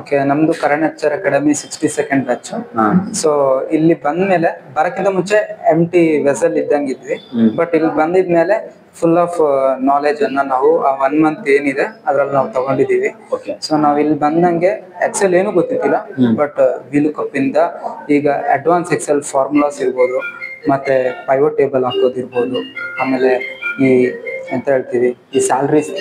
Okay, ನಮ್ದು Karan HR academy 62nd batch. So ಇಲ್ಲಿ ಬಂದ್ಮೇಲೆ ಬರಕ್ಕಿಂತ ಮುಂಚೆ MT ವೆಸಲ್ ಇದ್ದಂಗಿದ್ವಿ. ಬಟ್ ಇಲ್ಲಿ ಬಂದಿದ್ಮೇಲೆ ಫುಲ್ ಆಫ್ ನಾಲೆಜ್ ಅನ್ನ ನಾವು ಆ 1 ಮಂತ್ ಏನಿದೆ ಅದ್ರಲ್ಲಿ ನಾವು ತಗೊಂಡಿದೀವಿ. ಸೊ ನಾವ್ ಇಲ್ಲಿ ಬಂದಂಗೆ ಎಕ್ಸೆಲ್ ಏನು ಗೊತ್ತಿದ್ದಿಲ್ಲ, ಬಟ್ ವಿಲುಕಪ್ ಇಂದ ಈಗ ಅಡ್ವಾನ್ಸ್ ಎಕ್ಸೆಲ್ ಫಾರ್ಮುಲಾಸ್ ಇರ್ಬೋದು, ಮತ್ತೆ ಪೈವಟ್ ಟೇಬಲ್ ಹಾಕೋದಿರ್ಬೋದು, ಆಮೇಲೆ ಈ ಎಂತ ಹೇಳ್ತೀವಿ ಈ ಸ್ಯಾಲ್ರೀಸ್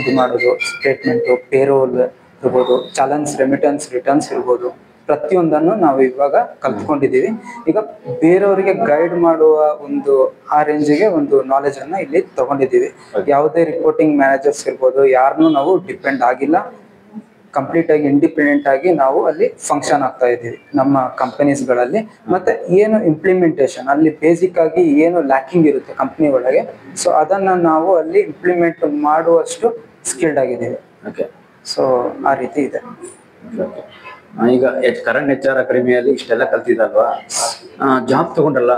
ಇದು ಮಾಡೋದು, ಸ್ಟೇಟ್ಮೆಂಟ್, ಪೇರೋಲ್ ಇರ್ಬೋದು, ಚಾಲೆಂಜ್ ರೆಮಿಟೆನ್ಸ್ ರಿಟರ್ನ್ಸ್ ಇರ್ಬೋದು, ಪ್ರತಿಯೊಂದನ್ನು ನಾವು ಇವಾಗ ಕಲ್ತ್ಕೊಂಡಿದೀವಿ. ಈಗ ಬೇರೆಯವರಿಗೆ ಗೈಡ್ ಮಾಡುವ ಒಂದು ಆ ರೇಂಜಿಗೆ ಒಂದು ನಾಲೆಜ್ ಅನ್ನ ಇಲ್ಲಿ ತಗೊಂಡಿದೀವಿ. ಯಾವುದೇ ರಿಪೋರ್ಟಿಂಗ್ ಮ್ಯಾನೇಜರ್ಸ್ ಇರ್ಬೋದು, ಯಾರನ್ನೂ ನಾವು ಡಿಪೆಂಡ್ ಆಗಿಲ್ಲ. ಕಂಪ್ಲೀಟ್ ಆಗಿ ಇಂಡಿಪೆಂಡೆಂಟ್ ಆಗಿ ನಾವು ಅಲ್ಲಿ ಫಂಕ್ಷನ್ ಆಗ್ತಾ ಇದ್ದೀವಿ ನಮ್ಮ ಕಂಪನೀಸ್ಗಳಲ್ಲಿ. ಮತ್ತೆ ಏನು ಇಂಪ್ಲಿಮೆಂಟೇಷನ್ ಅಲ್ಲಿ ಬೇಸಿಕ್ ಆಗಿ ಏನು ಲ್ಯಾಕಿಂಗ್ ಇರುತ್ತೆ ಕಂಪ್ನಿ ಒಳಗೆ, ಸೊ ಅದನ್ನ ನಾವು ಅಲ್ಲಿ ಇಂಪ್ಲಿಮೆಂಟ್ ಮಾಡುವಷ್ಟು ಸ್ಕಿಲ್ಡ್ ಆಗಿದ್ದೀವಿ. ಸೊ ಆ ರೀತಿ ಇದೆ. ಈಗ ಕರಣ್ ಎಚ್.ಆರ್ ಅಕಾಡೆಮಿಯಲ್ಲಿ ಇಷ್ಟೆಲ್ಲ ಕಲ್ತಿದಲ್ವಾ, ಜಾಬ್ ತಗೊಂಡ್ರಲ್ಲ,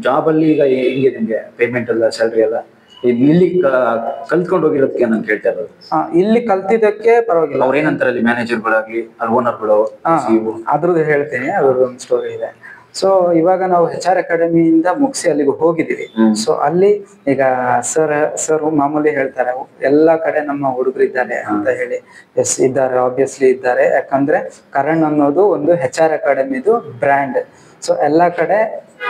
ಜಾಬ್ ಅಲ್ಲಿ ಈಗ ಹೆಂಗೆ ನಿಮ್ಗೆ ಪೇಮೆಂಟ್ ಎಲ್ಲ, ಸ್ಯಾಲ್ರಿ ಎಲ್ಲ ಇಲ್ಲಿ ಕಲ್ತ್ಕೊಂಡು ಹೋಗಿರೋದಕ್ಕೆ ನಾನು ಕೇಳ್ತಾ ಇರೋದು. ಇಲ್ಲಿ ಕಲ್ತಿದ್ದಕ್ಕೆ ಪರವಾಗಿಲ್ಲ. ಅವ್ರ ಏನಂತಾರೆ ಅಲ್ಲಿ ಮ್ಯಾನೇಜರ್ಗಳಾಗ್ಲಿ, ಅಲ್ಲಿ ಓನರ್ಗಳು? ಅದ್ರದ್ದು ಹೇಳ್ತೀನಿ, ಅದ್ರದ್ದು ಒಂದು ಸ್ಟೋರಿ ಇದೆ. ಸೊ ಇವಾಗ ನಾವು HR ಅಕಾಡೆಮಿಯಿಂದ ಮುಗಿಸಿ ಅಲ್ಲಿಗೆ ಹೋಗಿದ್ದೀವಿ. ಸೊ ಅಲ್ಲಿ ಈಗ ಸರ್ ಮಾಮೂಲಿ ಹೇಳ್ತಾರೆ ಎಲ್ಲಾ ಕಡೆ ನಮ್ಮ ಹುಡುಗರು ಇದ್ದಾರೆ ಅಂತ ಹೇಳಿ. ಎಸ್ ಇದ್ದಾರೆ, ಆಬ್ವಿಯಸ್ಲಿ ಇದ್ದಾರೆ. ಯಾಕಂದ್ರೆ ಕರಣ್ ಅನ್ನೋದು ಒಂದು HR ಅಕಾಡೆಮಿದು ಬ್ರ್ಯಾಂಡ್. ಸೊ ಎಲ್ಲಾ ಕಡೆ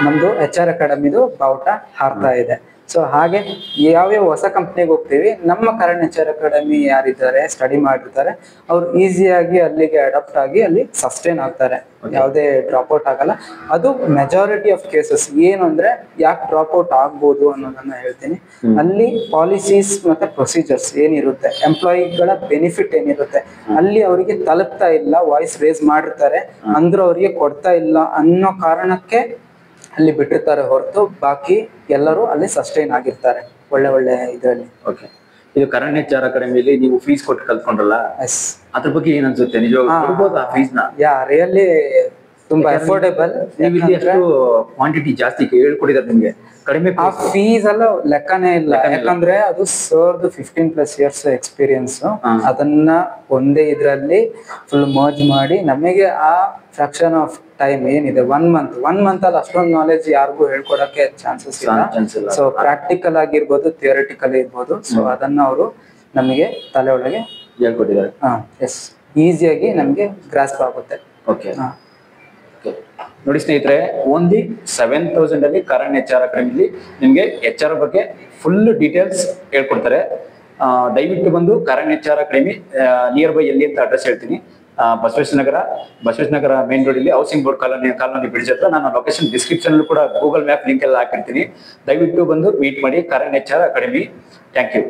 ನಮ್ದು HR ಅಕಾಡೆಮಿದು ಬಾವುಟ ಹಾರ್ತಾ ಇದೆ. ಸೊ ಹಾಗೆ ಯಾವ್ಯಾವ ಹೊಸ ಕಂಪ್ನಿಗೆ ಹೋಗ್ತೀವಿ, ನಮ್ಮ ಕರಣ್ HR ಅಕಾಡೆಮಿ ಯಾರಿದ್ದಾರೆ ಸ್ಟಡಿ ಮಾಡಿರ್ತಾರೆ ಅವ್ರು ಈಸಿಯಾಗಿ ಅಲ್ಲಿಗೆ ಅಡಾಪ್ಟ್ ಆಗಿ ಅಲ್ಲಿ ಸಸ್ಟೈನ್ ಆಗ್ತಾರೆ, ಯಾವುದೇ ಡ್ರಾಪ್ ಔಟ್ ಆಗಲ್ಲ. ಅದು ಮೆಜಾರಿಟಿ ಆಫ್ ಕೇಸಸ್. ಏನು ಅಂದ್ರೆ ಯಾಕೆ ಡ್ರಾಪ್ ಔಟ್ ಆಗ್ಬೋದು ಅನ್ನೋದನ್ನ ಹೇಳ್ತೀನಿ. ಅಲ್ಲಿ ಪಾಲಿಸೀಸ್ ಮತ್ತೆ ಪ್ರೊಸೀಜರ್ಸ್ ಏನಿರುತ್ತೆ, ಎಂಪ್ಲಾಯಿಗಳ ಬೆನಿಫಿಟ್ ಏನಿರುತ್ತೆ, ಅಲ್ಲಿ ಅವರಿಗೆ ತಲುಪ್ತಾ ಇಲ್ಲ. ವಾಯ್ಸ್ ರೇಸ್ ಮಾಡಿರ್ತಾರೆ ಅಂದ್ರೂ ಅವರಿಗೆ ಕೊಡ್ತಾ ಇಲ್ಲ ಅನ್ನೋ ಕಾರಣಕ್ಕೆ ಅಲ್ಲಿ ಬಿಟ್ಟಿರ್ತಾರೆ ಹೊರತು ಬಾಕಿ ಎಲ್ಲರೂ ಅಲ್ಲಿ ಸಸ್ಟೈನ್ ಆಗಿರ್ತಾರೆ ಒಳ್ಳೆ ಇದರಲ್ಲಿ. ಓಕೆ, ಇದು ಕರಣ್ HR ಅಕಾಡೆಮಿಲಿ ನೀವು ಫೀಸ್ ಕೊಟ್ಟು ಕಲ್ತ್ಕೊಂಡ್ರಲ್ಲ, ಅದ್ರ ಬಗ್ಗೆ ಏನ್ ಅನ್ಸುತ್ತೆ? ನಿಜವಾಗ್ಲೂ ಫೀಸ್ ನ ರಿಯಲಿ ತುಂಬಾ ಅಫೋರ್ಡೆಬಲ್. ನೀವು ಇಲ್ಲಿ ಎಷ್ಟು ಕ್ವಾಂಟಿಟಿ ಜಾಸ್ತಿ ಹೇಳ್ಕೊಟ್ಟಿದ್ದಾರೆ ನಿಮ್ಗೆ, ಕಡಿಮೆ ಆ ಫೀಸ್ ಎಲ್ಲ ಲೆಕ್ಕನೇ ಇಲ್ಲ. ಯಾಕಂದ್ರೆ ಅದು ಸರ್ದು 15+ years ಎಕ್ಸ್ಪೀರಿಯನ್ಸ್. ಅದನ್ನ ಒಂದೇ ಇದ್ರಲ್ಲಿ ಫುಲ್ ಮರ್ಜ್ ಮಾಡಿ ನಮಗೆ ಆ ಫ್ರಾಕ್ಷನ್ ಆಫ್ ಟೈಮ್ ಏನಿದೆ 1 ಮಂತ್ ಅಲ್ಲಿ ಅಷ್ಟೊಂದು ನಾಲೆಜ್ ಯಾರಿಗೂ ಹೇಳ್ಕೊಡಕ್ಕೆ ಚಾನ್ಸಸ್ ಇಲ್ಲ. ಸೊ ಪ್ರಾಕ್ಟಿಕಲ್ ಆಗಿರ್ಬೋದು, ಥಿಯರಿಟಿಕಲ್ ಇರ್ಬೋದು. ಸೊ ಅದನ್ನ ಅವರು ನಮಗೆ ತಲೆ ಒಳಗೆ ಹೇಳ್ಕೊಟ್ಟಿದ್ದಾರೆ. ಎಸ್, ಈಸಿಯಾಗಿ ನಮ್ಗೆ ಗ್ರಾಸ್ಪ್ ಆಗುತ್ತೆ. ಓಕೆ ನೋಡಿ ಸ್ನೇಹಿತರೆ, ಓನ್ಲಿ 7,000 ಅಲ್ಲಿ ಕರಣ್ HR ಅಕಾಡೆಮಿಲಿ ನಿಮ್ಗೆ HR ಬಗ್ಗೆ ಫುಲ್ ಡೀಟೇಲ್ಸ್ ಹೇಳ್ಕೊಡ್ತಾರೆ. ದಯವಿಟ್ಟು ಬಂದು Karan HR academy near by ಎಲ್ಲಿ ಅಂತ ಅಡ್ರೆಸ್ ಹೇಳ್ತೀನಿ. ಬಸವೇಶ್ವರ ನಗರ ಮೇನ್ ರೋಡ್ ಇಲ್ಲಿ ಹೌಸಿಂಗ್ ಬೋರ್ಡ್ ಕಾಲೋನಿ ಬ್ರಿಡ್ಜ್ ಹತ್ರ. ನಾನು ಲೊಕೇಶನ್ ಡಿಸ್ಕ್ರಿಪ್ಷನ್ ಕೂಡ ಗೂಗಲ್ ಮ್ಯಾಪ್ ಲಿಂಕ್ ಎಲ್ಲ ಹಾಕಿರ್ತೀನಿ. ದಯವಿಟ್ಟು ಬಂದು ಮೀಟ್ ಮಾಡಿ Karan HR academy. Thank you.